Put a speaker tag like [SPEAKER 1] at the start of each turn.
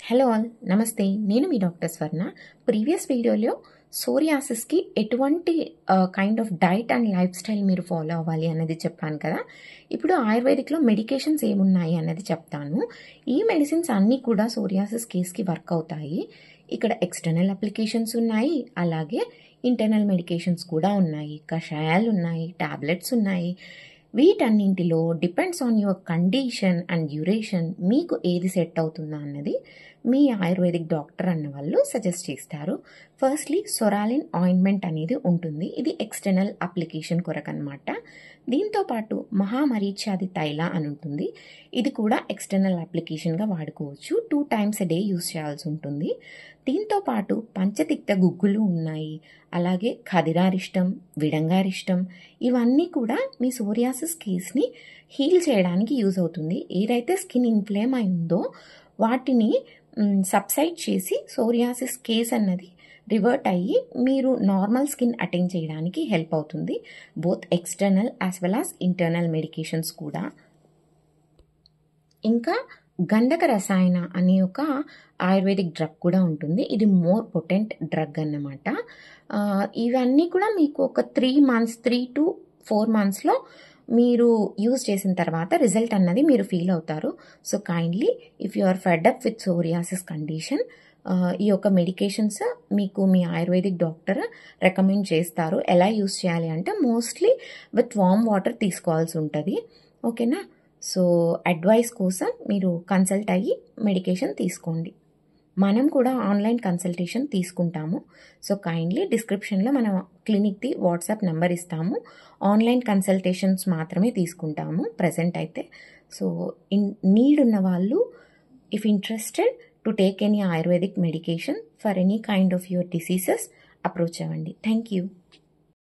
[SPEAKER 1] Hello all, నమస్తే. నేను మీ doctor స్వర్ణ. Previous వీడియోలో సోరియాసిస్కి ఎటువంటి kind of diet and life style మీరు ఫాలో అవ్వాలి అన్నది చెప్పాను కదా. ఇప్పుడు ఆయుర్వేదిక్లో మెడికేషన్స్ ఏమున్నాయి అన్నది చెప్తాను. ఈ మెడిసిన్స్ అన్నీ కూడా సోరియాసిస్ కేస్కి వర్క్ అవుతాయి. ఇక్కడ ఎక్స్టర్నల్ అప్లికేషన్స్ ఉన్నాయి, అలాగే ఇంటర్నల్ మెడికేషన్స్ కూడా ఉన్నాయి. కషాయాలు ఉన్నాయి, టాబ్లెట్స్ ఉన్నాయి. వీటన్నింటిలో depends on your condition and duration మీకు ఏది సెట్ అవుతుందా అన్నది మీ ఆయుర్వేదిక్ డాక్టర్ అన్న వాళ్ళు సజెస్ట్ చేస్తారు. ఫస్ట్లీ సొరాలిన్ ఆయింట్మెంట్ అనేది ఉంటుంది. ఇది ఎక్స్టర్నల్ అప్లికేషన్ కొరకు అనమాట. దీంతోపాటు మహామరీచాది తైల అని ఉంటుంది. ఇది కూడా ఎక్స్టర్నల్ అప్లికేషన్గా వాడుకోవచ్చు. 2 times a day యూస్ చేయాల్సి ఉంటుంది. దీంతోపాటు పంచతిక్త గుగ్గులు ఉన్నాయి, అలాగే ఖదిరారిష్టం, విడంగారిష్టం, ఇవన్నీ కూడా మీ సోరియాసిస్ కేస్ని హీల్ చేయడానికి యూజ్ అవుతుంది. ఏదైతే స్కిన్ ఇన్ఫ్లేమ్ అయిందో వాటిని సబ్సైడ్ చేసి సోరియాసిస్ కేస్ అన్నది రివర్ట్ అయ్యి మీరు నార్మల్ స్కిన్ అటైన్ చేయడానికి హెల్ప్ అవుతుంది. Both external as well as internal medications కూడా. ఇంకా గంధక రసాయన అనే ఒక ఆయుర్వేదిక్ డ్రగ్ కూడా ఉంటుంది. ఇది మోర్ పొటెంట్ డ్రగ్ అన్నమాట. ఇవన్నీ కూడా మీకు ఒక 3 to 4 monthsలో మీరు యూజ్ చేసిన తర్వాత రిజల్ట్ అన్నది మీరు ఫీల్ అవుతారు. So kindly if you are fed up with psoriasis condition, ఈ యొక్క మెడికేషన్స్ మీకు మీ ఆయుర్వేదిక్ డాక్టర్ రికమెండ్ చేస్తారు. ఎలా యూజ్ చేయాలి అంటే మోస్ట్లీ విత్ వామ్ వాటర్ తీసుకోవాల్సి ఉంటుంది. ఓకేనా? సో అడ్వైస్ కోసం మీరు కన్సల్ట్ అయ్యి మెడికేషన్ తీసుకోండి. మనం కూడా ఆన్లైన్ కన్సల్టేషన్ తీసుకుంటాము. సో కైండ్లీ డిస్క్రిప్షన్లో మన క్లినిక్ది వాట్సాప్ నెంబర్ ఇస్తాము. ఆన్లైన్ కన్సల్టేషన్స్ మాత్రమే తీసుకుంటాము ప్రజెంట్ అయితే. సో నీడ్ ఉన్న వాళ్ళు if interested to take any ayurvedic medication for any kind of your diseases approach అవ్వండి. Thank you.